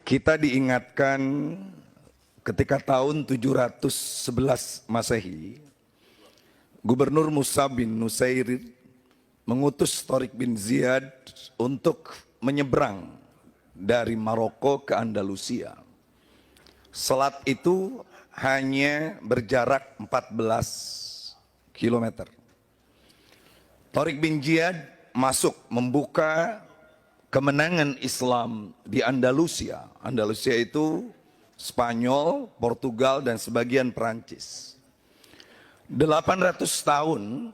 Kita diingatkan ketika tahun 711 Masehi, Gubernur Musa bin Nusair mengutus Tariq bin Ziyad untuk menyeberang dari Maroko ke Andalusia. Selat itu hanya berjarak 14 km. Tariq bin Ziyad masuk membuka kemenangan Islam di Andalusia. Andalusia itu Spanyol, Portugal, dan sebagian Perancis. 800 tahun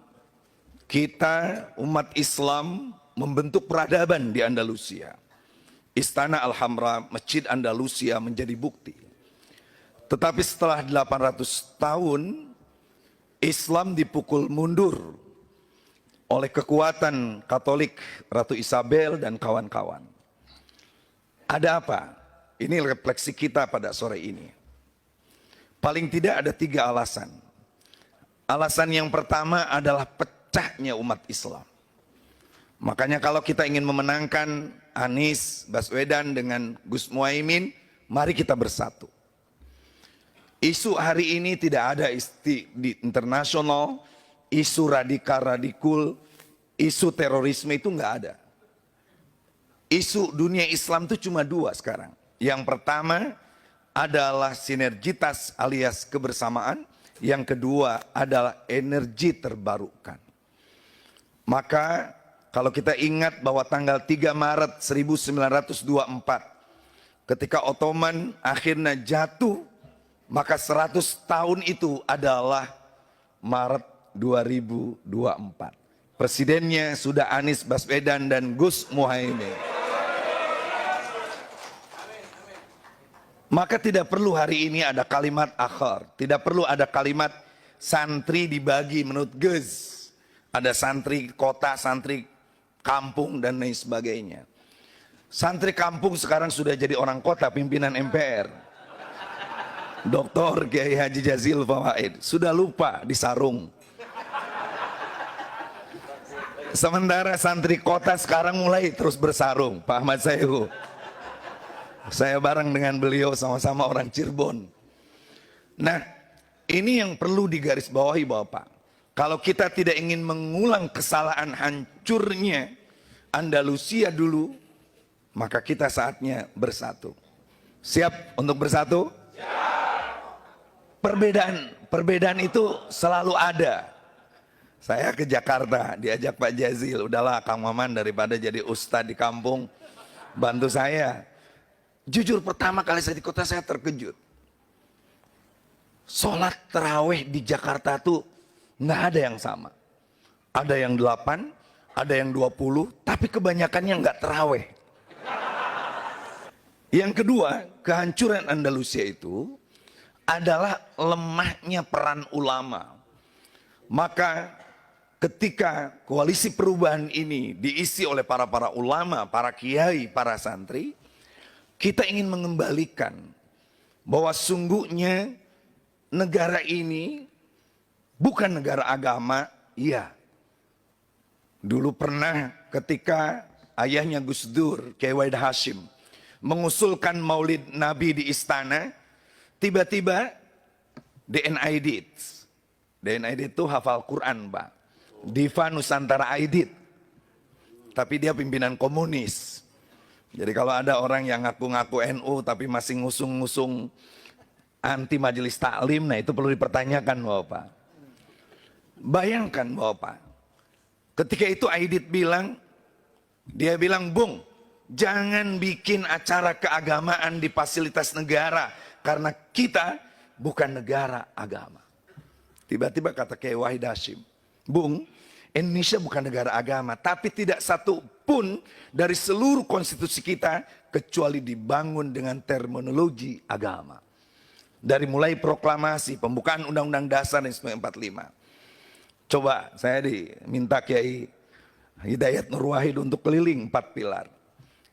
kita umat Islam membentuk peradaban di Andalusia. Istana Alhambra, Masjid Andalusia menjadi bukti. Tetapi setelah 800 tahun Islam dipukul mundur oleh kekuatan Katolik Ratu Isabel dan kawan-kawan. Ada apa? Ini refleksi kita pada sore ini. Paling tidak ada 3 alasan. Alasan yang pertama adalah pecahnya umat Islam. Makanya kalau kita ingin memenangkan Anies Baswedan dengan Gus Muhaimin, mari kita bersatu. Isu hari ini tidak ada di internasional, isu radikal, isu terorisme itu nggak ada. Isu dunia Islam itu cuma 2 sekarang. Yang pertama adalah sinergitas alias kebersamaan. Yang kedua adalah energi terbarukan. Maka kalau kita ingat bahwa tanggal 3 Maret 1924 ketika Ottoman akhirnya jatuh, maka 100 tahun itu adalah Maret 2024. Presidennya sudah Anies Baswedan dan Gus Muhaimin. Maka tidak perlu hari ini ada kalimat akhir, tidak perlu ada kalimat santri dibagi menurut Gus. Ada santri kota, santri kampung dan lain sebagainya. Santri kampung sekarang sudah jadi orang kota, pimpinan MPR. Dr. Kiai Haji Jazil Fawaid sudah lupa di sarung. Sementara santri kota sekarang mulai terus bersarung. Pak Ahmad Sayhu, saya bareng dengan beliau, sama-sama orang Cirebon. Nah, ini yang perlu digarisbawahi Bapak. Kalau kita tidak ingin mengulang kesalahan hancurnya Andalusia dulu, maka kita saatnya bersatu. Siap untuk bersatu? Perbedaan itu selalu ada. Saya ke Jakarta, diajak Pak Jazil, udahlah Kang Maman daripada jadi ustadz di kampung, bantu saya. Jujur pertama kali saya di kota saya terkejut. Sholat taraweh di Jakarta tuh nggak ada yang sama. Ada yang 8, ada yang 20, tapi kebanyakannya nggak taraweh. Yang kedua, kehancuran Andalusia itu adalah lemahnya peran ulama. Maka ketika koalisi perubahan ini diisi oleh para ulama, para kiai, para santri, kita ingin mengembalikan bahwa sungguhnya negara ini bukan negara agama. Iya, dulu pernah ketika ayahnya Gus Dur, Kiai Wahid Hashim, mengusulkan maulid Nabi di istana, tiba-tiba DNA itu hafal Quran, Pak. Diva Nusantara Aidit. Tapi dia pimpinan komunis. Jadi kalau ada orang yang ngaku-ngaku NU tapi masih ngusung-ngusung anti majelis taklim, nah itu perlu dipertanyakan Bapak. Bayangkan Bapak, ketika itu Aidit bilang, dia bilang, Bung, jangan bikin acara keagamaan di fasilitas negara, karena kita bukan negara agama. Tiba-tiba kata Kiai Wahid Hashim, Bung, Indonesia bukan negara agama, tapi tidak satu pun dari seluruh konstitusi kita kecuali dibangun dengan terminologi agama. Dari mulai proklamasi, pembukaan Undang-Undang Dasar dan 1945. Coba saya diminta Kiai Hidayat Nur Wahid untuk keliling 4 pilar.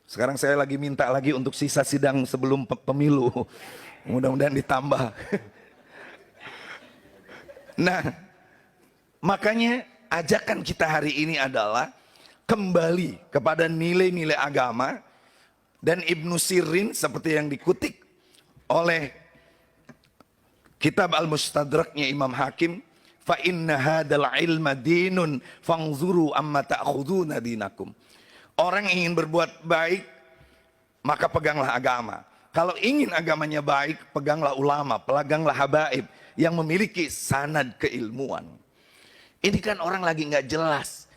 Sekarang saya lagi minta lagi untuk sisa sidang sebelum pemilu. Mudah-mudahan ditambah. Nah, makanya ajakan kita hari ini adalah kembali kepada nilai-nilai agama. Dan Ibnu Sirin seperti yang dikutip oleh kitab Al-Mustadraknya Imam Hakim, fa inna hadal ilma dinun fangzuru amma ta'khuduna dinakum. Orang ingin berbuat baik, maka peganglah agama. Kalau ingin agamanya baik, peganglah ulama, pelaganglah habaib yang memiliki sanad keilmuan. Ini kan orang lagi nggak jelas.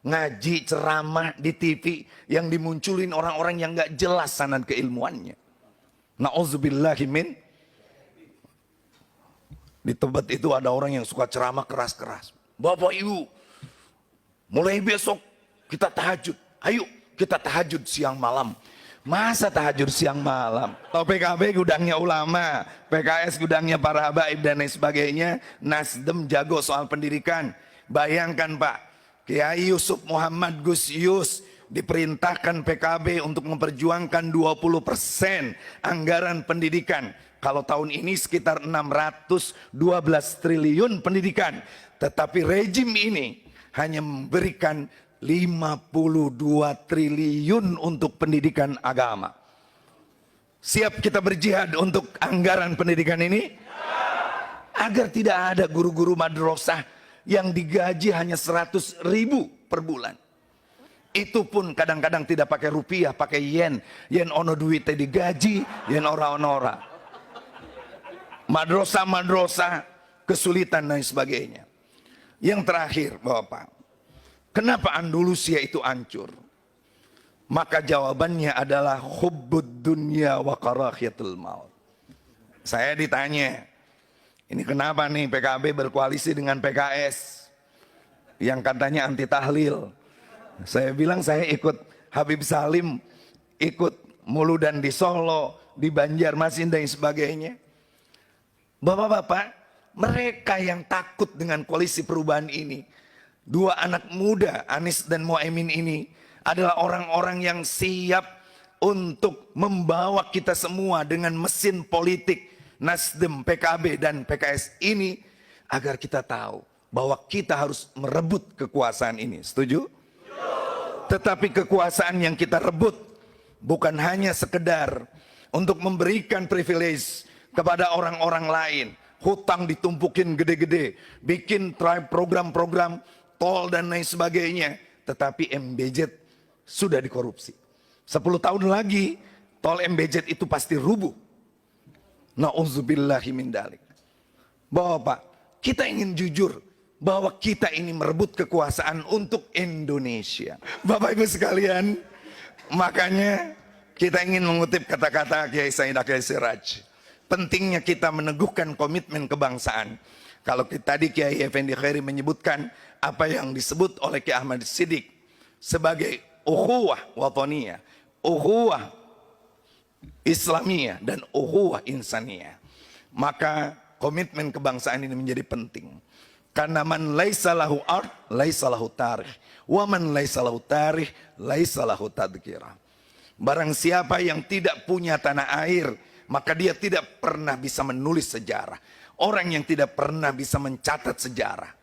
Ngaji ceramah di TV yang dimunculin orang-orang yang nggak jelas sanad keilmuannya. Na'udzubillahi min. Di tempat itu ada orang yang suka ceramah keras-keras. Bapak Ibu, mulai besok kita tahajud. Ayo kita tahajud siang malam. Masa tahajud siang malam? Tahu PKB gudangnya ulama, PKS gudangnya para habaib dan lain sebagainya. Nasdem jago soal pendidikan. Bayangkan Pak, Kiai Yusuf Muhammad Gus Yus diperintahkan PKB untuk memperjuangkan 20% anggaran pendidikan. Kalau tahun ini sekitar 612 triliun pendidikan. Tetapi rejim ini hanya memberikan 52 triliun untuk pendidikan agama. Siap kita berjihad untuk anggaran pendidikan ini? Agar tidak ada guru-guru madrasah yang digaji hanya 100.000 per bulan. Itu pun kadang-kadang tidak pakai rupiah, pakai yen. Yen ono duitnya digaji, yen ora-onora. Madrasah kesulitan dan sebagainya. Yang terakhir Bapak, kenapa Andalusia itu hancur? Maka jawabannya adalah hubbud dunya wa karahiyatul maut. Saya ditanya, ini kenapa nih PKB berkoalisi dengan PKS yang katanya anti tahlil? Saya bilang saya ikut Habib Salim, ikut Muludan di Solo, di Banjarmasin dan sebagainya. Bapak-bapak, mereka yang takut dengan koalisi perubahan ini, dua anak muda Anies dan Muhaimin ini adalah orang-orang yang siap untuk membawa kita semua dengan mesin politik Nasdem, PKB dan PKS ini agar kita tahu bahwa kita harus merebut kekuasaan ini. Setuju? Tetapi kekuasaan yang kita rebut bukan hanya sekedar untuk memberikan privilege kepada orang-orang lain. Hutang ditumpukin gede-gede, bikin program-program tol dan lain sebagainya. Tetapi MBZ sudah dikorupsi. 10 tahun lagi tol MBZ itu pasti rubuh. Na'udzubillahi min dalik. Bapak, kita ingin jujur bahwa kita ini merebut kekuasaan untuk Indonesia. Bapak Ibu sekalian, makanya kita ingin mengutip kata-kata Kiai Said Akhil Siraj. Pentingnya kita meneguhkan komitmen kebangsaan. Kalau tadi Kiai Effendi Khairi menyebutkan apa yang disebut oleh Kiai Ahmad Siddiq sebagai ukhuwah wataniyah, ukhuwah Islamiyah dan ukhuwah insaniyah, maka komitmen kebangsaan ini menjadi penting. Karena man laisa lahu ard, laisa lahu tarikh, wa man laisa lahu tarikh, laisa lahu tadhkirah. Barang siapa yang tidak punya tanah air, maka dia tidak pernah bisa menulis sejarah. Orang yang tidak pernah bisa mencatat sejarah,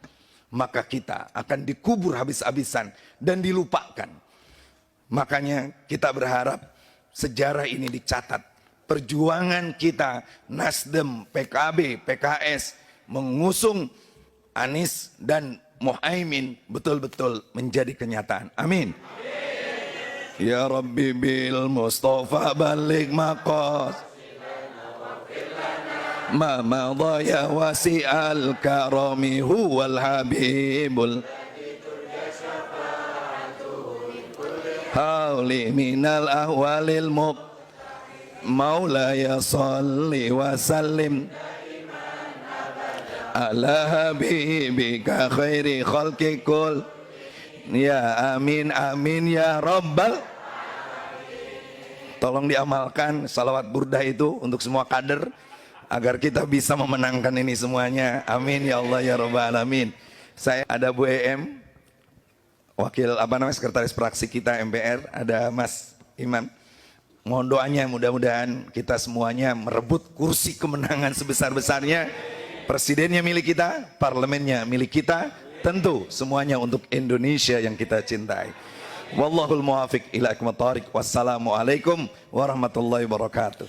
maka kita akan dikubur habis-habisan dan dilupakan. Makanya kita berharap sejarah ini dicatat. Perjuangan kita Nasdem, PKB, PKS mengusung Anies dan Muhaimin betul-betul menjadi kenyataan. Amin. Ya Rabbi bil Mustafa balik maqas ma madaya wasi'al karami huwal habibul hauli minal ahwalil maulaya salli wa sallim ala habibika khairi khalqi kul ya amin amin ya rabbal. Tolong diamalkan salawat burdah itu untuk semua kader agar kita bisa memenangkan ini semuanya. Amin ya Allah ya rabbal alamin. Saya ada Bu EM, wakil sekretaris fraksi kita MPR, ada Mas Imam. Mohon doanya mudah-mudahan kita semuanya merebut kursi kemenangan sebesar-besarnya. Presidennya milik kita, parlemennya milik kita, tentu semuanya untuk Indonesia yang kita cintai. Wallahul muwafiq ila aqwamit thoriq. Wassalamualaikum warahmatullahi wabarakatuh.